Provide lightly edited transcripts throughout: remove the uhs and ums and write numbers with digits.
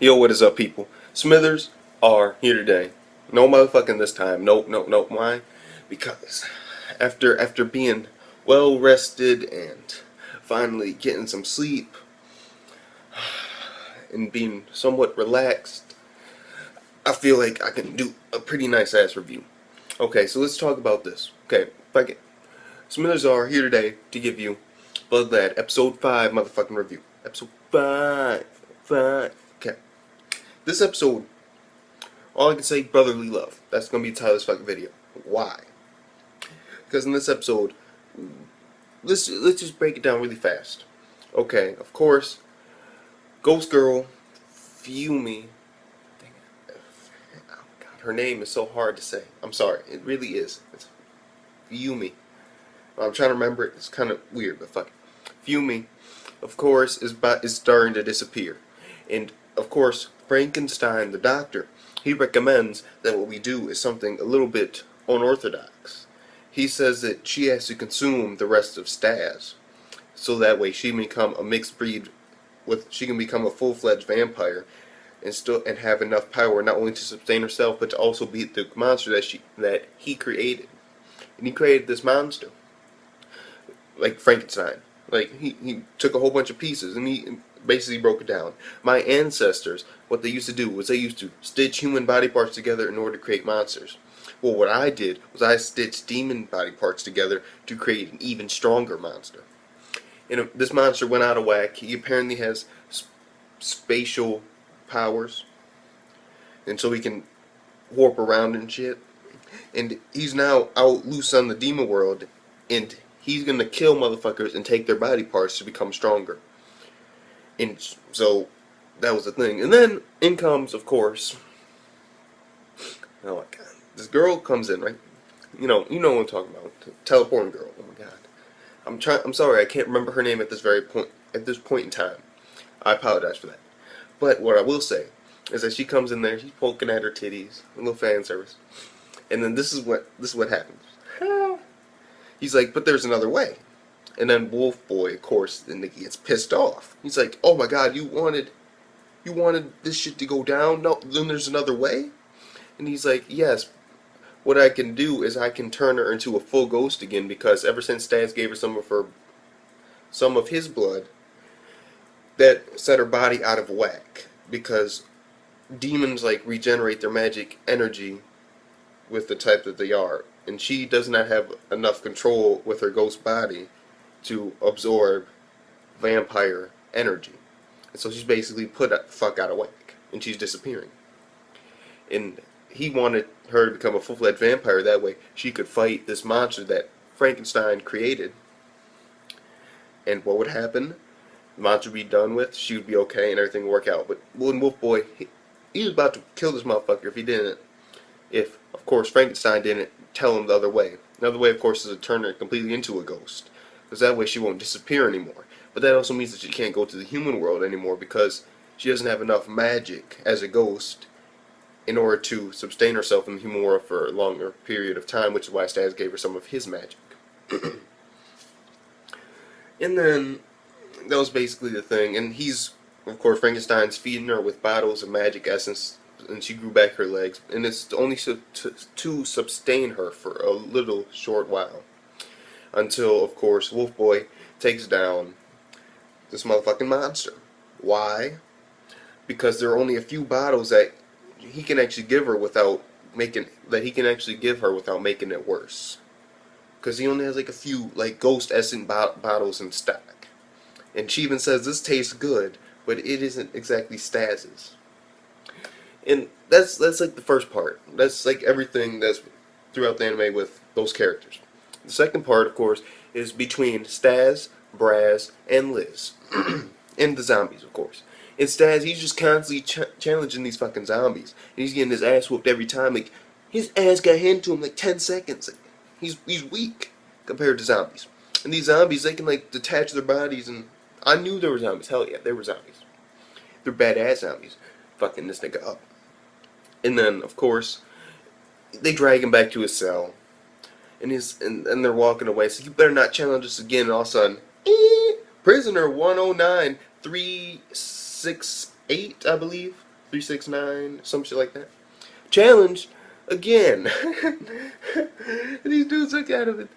Yo, what is up, people? Smithers are here today. No motherfucking this time. Nope. Why? Because after being well rested and finally getting some sleep and being somewhat relaxed, I feel like I can do a pretty nice ass review. Okay, so let's talk about this. Okay, fuck it. Smithers are here today to give you Blood Lad episode 5 motherfucking review. Episode 5. Okay. This episode, all I can say, brotherly love. That's going to be the title of this fucking video. Why? Because in this episode, let's just break it down really fast. Okay, of course, Ghost Girl, Fumi, oh God, her name is so hard to say. I'm sorry, it really is. It's Fumi. I'm trying to remember it. It's kind of weird, but fuck it. Fumi, of course, is starting to disappear. And, of course, Frankenstein, the doctor, he recommends that what we do is something a little bit unorthodox. He says that she has to consume the rest of Staz, so that way she can become a mixed breed she can become a full-fledged vampire and have enough power not only to sustain herself but to also beat the monster that he created. And he created this monster like Frankenstein. Like he took a whole bunch of pieces and he basically broke it down. My ancestors, what they used to do was they used to stitch human body parts together in order to create monsters. Well, what I did was I stitched demon body parts together to create an even stronger monster. And this monster went out of whack. He apparently has spatial powers, and so he can warp around and shit. And he's now out loose on the demon world, and he's gonna kill motherfuckers and take their body parts to become stronger. And so that was the thing. And then in comes, of course, oh my God, this girl comes in, right? You know what I'm talking about. Teleporting girl. Oh my God. I'm sorry, I can't remember her name at this point in time. I apologize for that. But what I will say is that she comes in there, she's poking at her titties, a little fan service. And then this is what happens. He's like, but there's another way. And then Wolf Boy, of course, then he gets pissed off. He's like, oh my God, you wanted this shit to go down? No, then there's another way? And he's like, yes, what I can do is I can turn her into a full ghost again, because ever since Staz gave her some of his blood, that set her body out of whack. Because demons like regenerate their magic energy with the type that they are. And she does not have enough control with her ghost body to absorb vampire energy. And so she's basically put the fuck out of whack. And she's disappearing. And he wanted her to become a full-fledged vampire. That way she could fight this monster that Frankenstein created. And what would happen? The monster would be done with, she would be okay, and everything would work out. But Wolf Boy, he was about to kill this motherfucker if he didn't. If, of course, Frankenstein didn't tell him the other way. The other way, of course, is to turn her completely into a ghost. Because that way she won't disappear anymore. But that also means that she can't go to the human world anymore, because she doesn't have enough magic as a ghost in order to sustain herself in the human world for a longer period of time, which is why Staz gave her some of his magic. And then, that was basically the thing. And he's, of course, Frankenstein's feeding her with bottles of magic essence, and she grew back her legs. And it's only to sustain her for a little short while. Until, of course, Wolf Boy takes down this motherfucking monster. Why? Because there are only a few bottles that he can actually give her without making it worse. Because he only has like a few like ghost essence bottles in stock. And she even says this tastes good, but it isn't exactly Staz's. And that's like the first part. That's like everything that's throughout the anime with those characters. The second part, of course, is between Staz, Braz, and Liz. And the zombies, of course. And Staz, he's just constantly challenging these fucking zombies. And he's getting his ass whooped every time. Like, his ass got handed to him like 10 seconds. He's weak compared to zombies. And these zombies, they can like detach their bodies, and I knew there were zombies. Hell yeah, there were zombies. They're badass zombies. Fucking this nigga up. And then, of course, they drag him back to his cell. And they're walking away. So you better not challenge us again. And all of a sudden, prisoner 109368, I believe. 369, some shit like that. Challenge again. These dudes look out of it.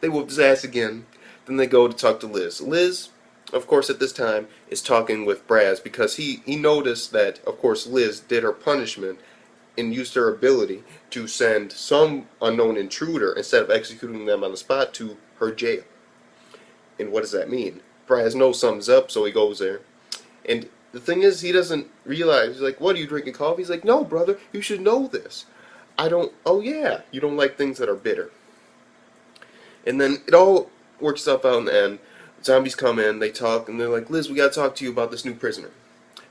They whoop his ass again. Then they go to talk to Liz. Liz, of course, at this time, is talking with Braz because he noticed that, of course, Liz did her punishment and used her ability to send some unknown intruder, instead of executing them on the spot, to her jail. And what does that mean? Braz knows something's up, so he goes there. And the thing is, he doesn't realize. He's like, what, are you drinking coffee? He's like, no, brother, you should know this. I don't, oh yeah, you don't like things that are bitter. And then it all works itself out in the end. Zombies come in, they talk, and they're like, Liz, we gotta talk to you about this new prisoner.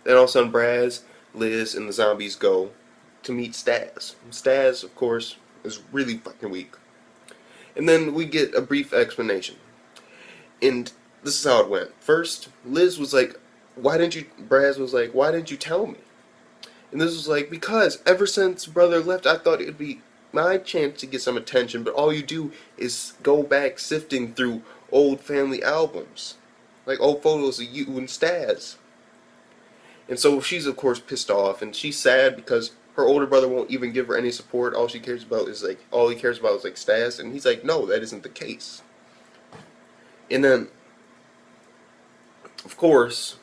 Then all of a sudden, Braz, Liz, and the zombies go to meet Staz. And Staz, of course, is really fucking weak. And then we get a brief explanation. And this is how it went. First, Liz was like, Braz was like, why didn't you tell me? And this was like, because ever since brother left, I thought it would be my chance to get some attention, but all you do is go back sifting through old family albums. Like old photos of you and Staz. And so she's of course pissed off, and she's sad because her older brother won't even give her any support. All he cares about is like Staz, and he's like, no, that isn't the case. And then, of course,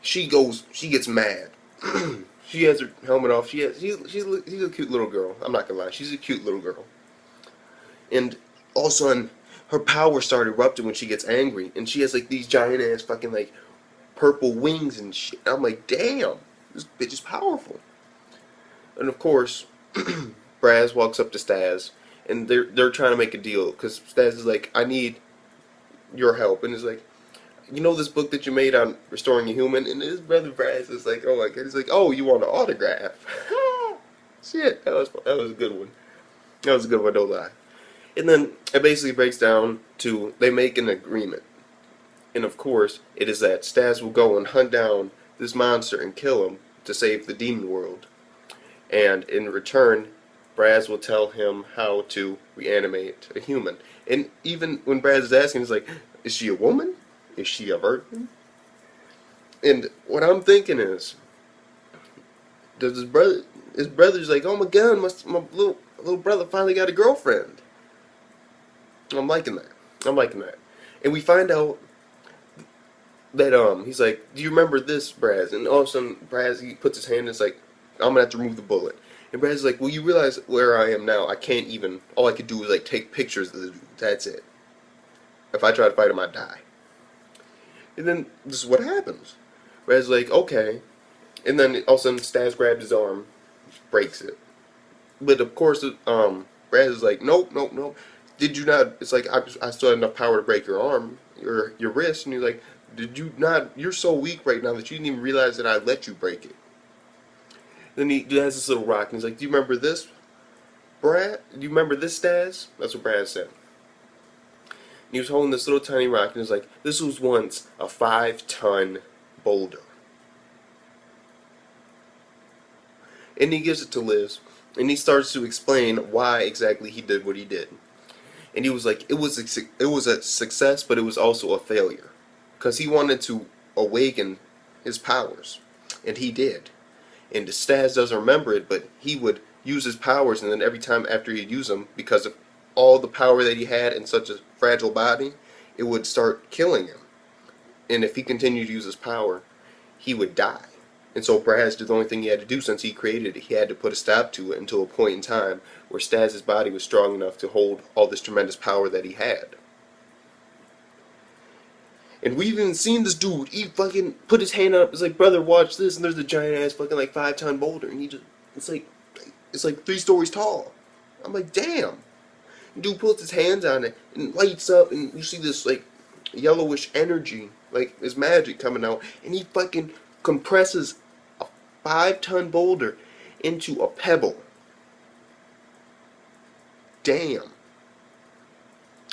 she gets mad. She has her helmet off. She's a cute little girl. I'm not gonna lie, she's a cute little girl. And all of a sudden, her powers start erupting when she gets angry, and she has like these giant ass fucking like purple wings and shit. I'm like, damn, this bitch is powerful. And of course, Braz walks up to Staz, and they're trying to make a deal because Staz is like, I need your help, and he's like, you know this book that you made on restoring a human? And his brother Braz is like, oh my god, he's like, oh, you want an autograph? Shit, that was a good one. That was a good one, don't lie. And then it basically breaks down to they make an agreement. And of course, it is that Staz will go and hunt down this monster and kill him to save the demon world. And in return, Braz will tell him how to reanimate a human. And even when Braz is asking, he's like, is she a woman? Is she a virgin? And what I'm thinking is, does his brother's like, oh my god, my little brother finally got a girlfriend. I'm liking that. I'm liking that. And we find out that he's like, do you remember this, Braz? And all of a sudden, Braz, he puts his hand and it's like, I'm gonna have to remove the bullet. And Braz is like, well, you realize where I am now. I can't even, all I could do is like take pictures of the dude. That's it. If I try to fight him, I die. And then this is what happens. Braz is like, okay. And then all of a sudden, Staz grabs his arm, breaks it. But of course, Braz is like, nope. Did you not? It's like I still had enough power to break your arm, your wrist, and he's like, did you not? You're so weak right now that you didn't even realize that I let you break it. Then he has this little rock, and he's like, do you remember this, Brad? Do you remember this, Staz? That's what Brad said. And he was holding this little tiny rock, and he was like, this was once a 5-ton boulder. And he gives it to Liz, and he starts to explain why exactly he did what he did. And he was like, it was a success, but it was also a failure. Because he wanted to awaken his powers. And he did. And Staz doesn't remember it, but he would use his powers, and then every time after he'd use them, because of all the power that he had in such a fragile body, it would start killing him. And if he continued to use his power, he would die. And so Braz did the only thing he had to do since he created it. He had to put a stop to it until a point in time where Staz's body was strong enough to hold all this tremendous power that he had. And we've even seen this dude, he fucking put his hand up, it's like, brother, watch this, and there's a giant ass fucking like 5-ton boulder, and he just, it's like 3 stories tall. I'm like, damn. The dude puts his hands on it, and lights up, and you see this like yellowish energy, like his magic coming out, and he fucking compresses a 5-ton boulder into a pebble. damn.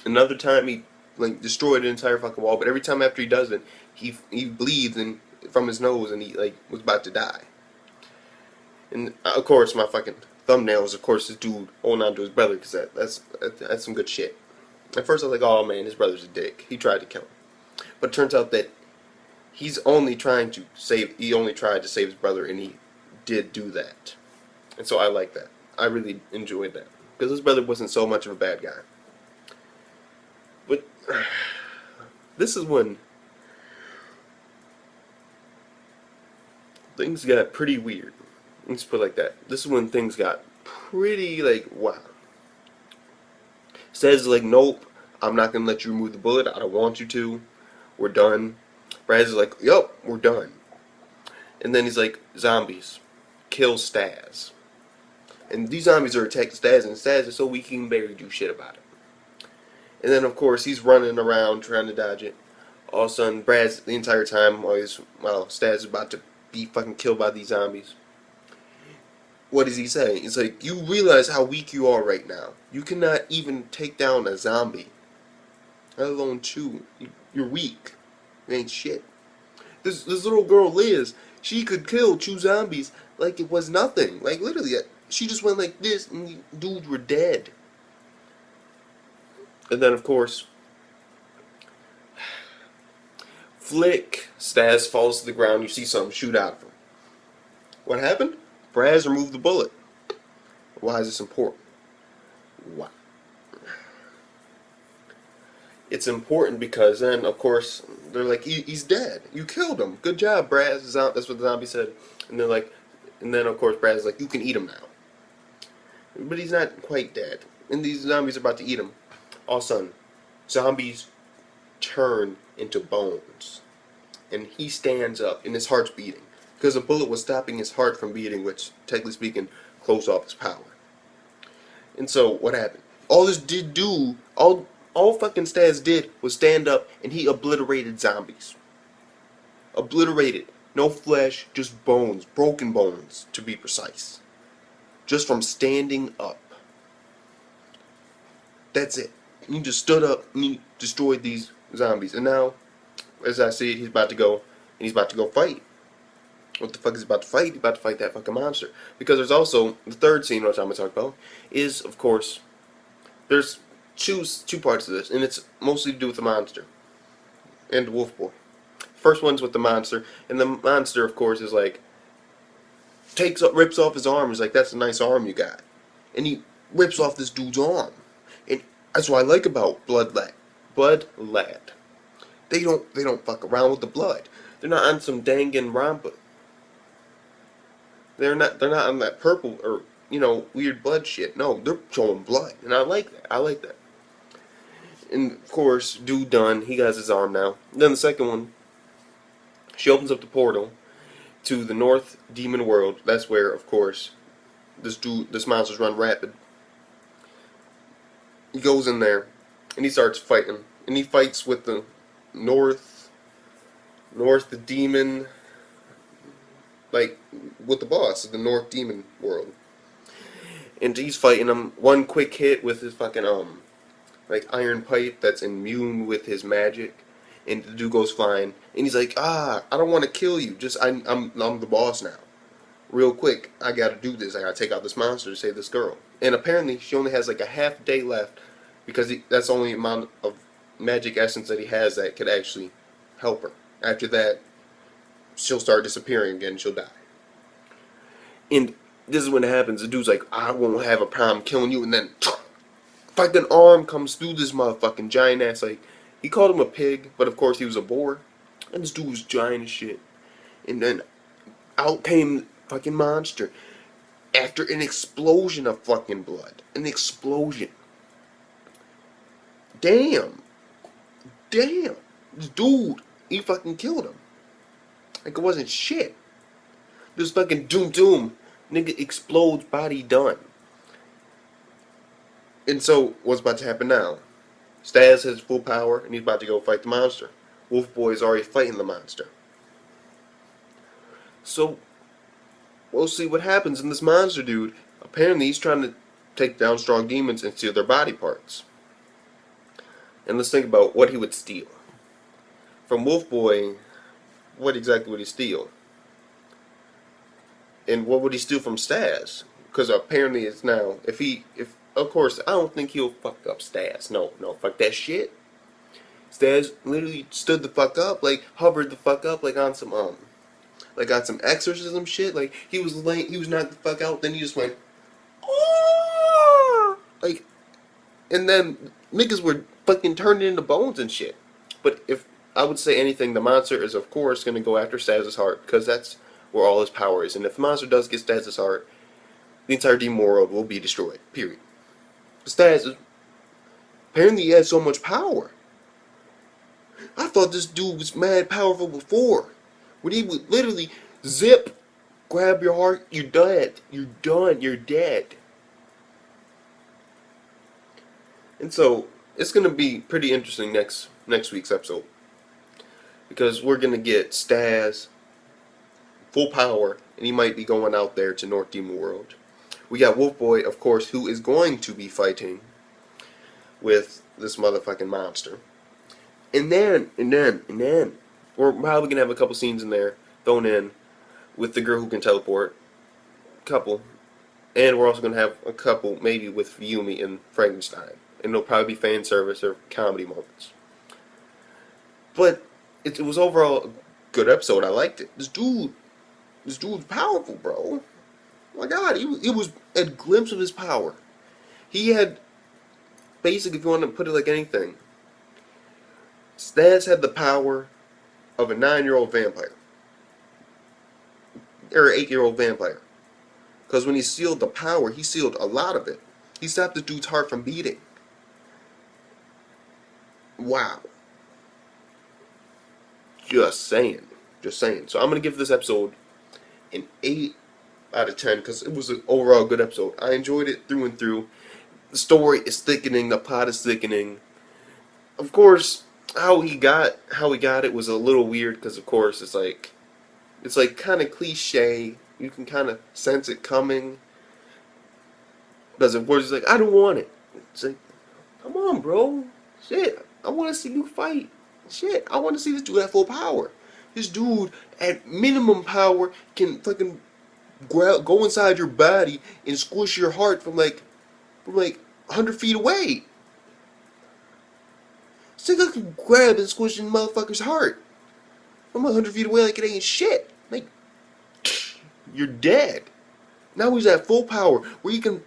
Another time he like destroyed an entire fucking wall, but every time after he does it, he bleeds and from his nose and he like was about to die. And of course, my fucking thumbnail is of course this dude holding on to his brother because that's some good shit. At first I was like, oh man, his brother's a dick. He tried to kill him, but it turns out that he only tried to save his brother, and he did do that. And so I like that. I really enjoyed that because his brother wasn't so much of a bad guy. But this is when things got pretty weird. Let's put it like that. This is when things got pretty, like, wow. Says, like, nope, I'm not going to let you remove the bullet. I don't want you to. We're done. Braz is like, yup, we're done. And then he's like, zombies. Kill Staz. And these zombies are attacking Staz, and Staz is so weak he can barely do shit about it. And then, of course, he's running around trying to dodge it. All of a sudden, Braz, the entire time, Staz is about to be fucking killed by these zombies. What does he say? He's like, you realize how weak you are right now. You cannot even take down a zombie. Let alone two. You're weak. You ain't shit. This little girl, Liz, she could kill two zombies like it was nothing. Like, literally, she just went like this, and the dudes were dead. And then, of course, flick, Staz falls to the ground. You see something shoot out of him. What happened? Braz removed the bullet. Why is this important? Why? It's important because then, of course, they're like, he's dead. You killed him. Good job, Braz. That's what the zombie said. And they're like, and then, of course, Braz is like, you can eat him now. But he's not quite dead. And these zombies are about to eat him. All of a sudden, zombies turn into bones. And he stands up, and his heart's beating. Because a bullet was stopping his heart from beating, which, technically speaking, closed off his power. And so, what happened? All this did do, all fucking Staz did was stand up, and he obliterated zombies. Obliterated. No flesh, just bones. Broken bones, to be precise. Just from standing up. That's it. He just stood up, and he destroyed these zombies. And now, as I see it, he's about to go, and he's about to go fight. What the fuck is he about to fight? He's about to fight that fucking monster. Because there's also, the third scene which I'm going to talk about, is, of course, there's two parts of this, and it's mostly to do with the monster. And the wolf boy. First one's with the monster, and the monster, of course, is like, rips off his arm. He's like, that's a nice arm you got. And he rips off this dude's arm. And that's what I like about Blood Lad. They don't fuck around with the blood. They're not on some dangin' rompa. They're not on that purple or, weird blood shit. No, they're showing blood. And I like that. I like that. And of course, dude done. He got his arm now. Then the second one, she opens up the portal to the North Demon World. That's where, of course, this monster's run rapid. He goes in there and he starts fighting. And he fights with the North the demon, like with the boss of the North Demon World. And he's fighting him. One quick hit with his fucking like iron pipe that's immune with his magic, and the dude goes flying. And he's like, I don't want to kill you. Just I'm the boss now. Real quick, I gotta do this. I gotta take out this monster to save this girl. And apparently, she only has like a half day left because that's the only amount of magic essence that he has that could actually help her. After that, she'll start disappearing again. She'll die. And this is when it happens. The dude's like, I won't have a problem killing you. And then, fucking arm comes through this motherfucking giant ass. Like, he called him a pig, but of course he was a boar. And this dude was giant as shit. And then out came fucking monster after an explosion of fucking blood. An explosion. Damn. This dude, he fucking killed him. Like it wasn't shit. This fucking doom. Nigga explodes, body done. And so, what's about to happen now? Staz has full power, and he's about to go fight the monster. Wolf Boy is already fighting the monster. So, we'll see what happens in this monster dude. Apparently, he's trying to take down strong demons and steal their body parts. And let's think about what he would steal. From Wolf Boy, what exactly would he steal? And what would he steal from Staz? Because apparently it's now, if of course, I don't think he'll fuck up Staz. No, fuck that shit. Staz literally stood the fuck up, like hovered the fuck up, like on some exorcism shit. Like he was knocked the fuck out. Then he just went, oh, like, and then niggas were fucking turning into bones and shit. But if I would say anything, the monster is of course gonna go after Staz's heart because that's where all his power is. And if the monster does get Staz's heart, the entire demon world will be destroyed. Period. Staz apparently he has so much power. I thought this dude was mad powerful before. When he would literally zip, grab your heart, you're dead. You're done. You're dead. And so it's gonna be pretty interesting next week's episode. Because we're gonna get Staz full power, and he might be going out there to North Demon World. We got Wolf Boy, of course, who is going to be fighting with this motherfucking monster. And then, we're probably gonna have a couple scenes in there thrown in with the girl who can teleport. Couple. And we're also gonna have a couple, maybe with Fumi and Frankenstein. And it'll probably be fan service or comedy moments. But it was overall a good episode. I liked it. This dude's powerful, bro. Oh my God, he was a glimpse of his power. He had, basically, if you want to put it like anything, Staz had the power of a 9-year-old vampire. Or an 8-year-old vampire. Because when he sealed the power, he sealed a lot of it. He stopped the dude's heart from beating. Wow. Just saying. So I'm going to give this episode an 8 out of 10 because it was an overall good episode. I enjoyed it through and through. The story is thickening. The plot is thickening. Of course, how he got it was a little weird because, of course, it's like kind of cliche. You can kind of sense it coming. Because, of course, he's like, I don't want it. It's like, come on, bro. Shit. I want to see you fight. Shit. I want to see this dude have full power. This dude, at minimum power, can fucking go inside your body and squish your heart from like 100 feet away. This nigga can grab and squish in motherfucker's heart from 100 feet away like it ain't shit. Like, you're dead. Now he's at full power where he can,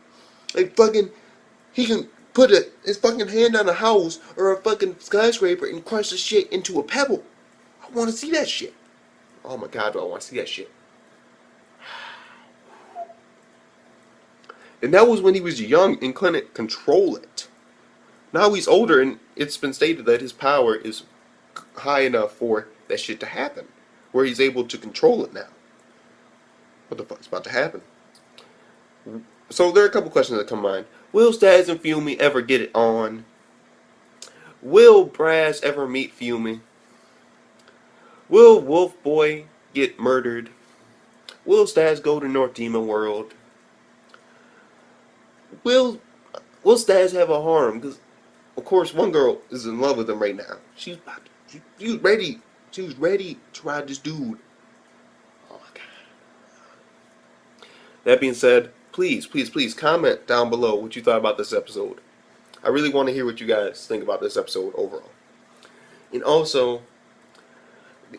he can put his fucking hand on a house or a fucking skyscraper and crush the shit into a pebble. I want to see that shit. Oh my God, do I want to see that shit. And that was when he was young and couldn't control it. Now he's older and it's been stated that his power is high enough for that shit to happen. Where he's able to control it now. What the fuck's about to happen? So there are a couple questions that come to mind. Will Staz and Fumi ever get it on? Will Brass ever meet Fumi? Will Wolf Boy get murdered? Will Staz go to North Demon World? Will Staz have a harem? Because, of course, one girl is in love with him right now. She was ready. She was ready to ride this dude. Oh my God. That being said, please comment down below what you thought about this episode. I really want to hear what you guys think about this episode overall. And also,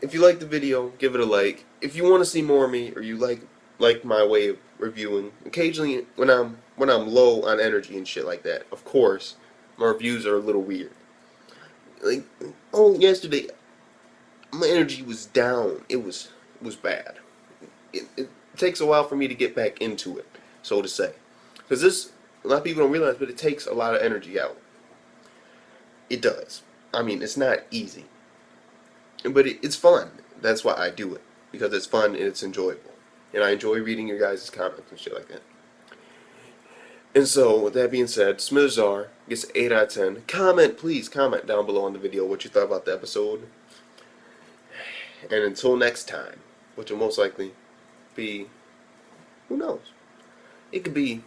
if you like the video, give it a like. If you want to see more of me, or you like my way of reviewing, occasionally when I'm low on energy and shit like that, of course, my reviews are a little weird. Like, yesterday, my energy was down. It was bad. It takes a while for me to get back into it, so to say. Because a lot of people don't realize, but it takes a lot of energy out. It does. I mean, it's not easy. But it's fun. That's why I do it. Because it's fun and it's enjoyable. And I enjoy reading your guys' comments and shit like that. And so, with that being said, Smithzar gets an 8 out of 10. Please comment down below on the video what you thought about the episode. And until next time, which will most likely be, who knows? It could be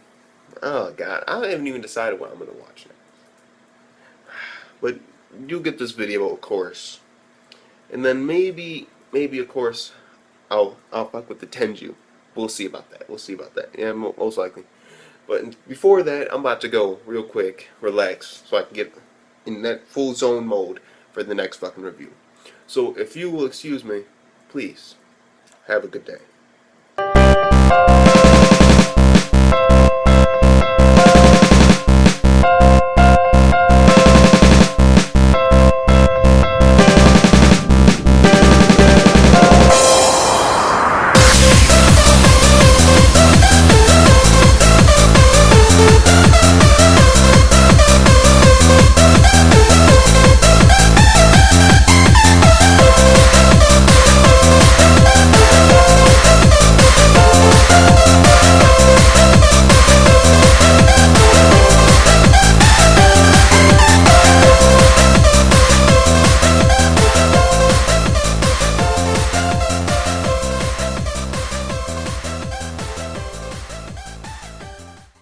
Oh God, I haven't even decided what I'm gonna watch now. But you get this video, of course, and then maybe of course, I'll fuck with the Tenju. We'll see about that. We'll see about that. Yeah, most likely. But before that, I'm about to go real quick, relax, so I can get in that full zone mode for the next fucking review. So if you will excuse me, please have a good day.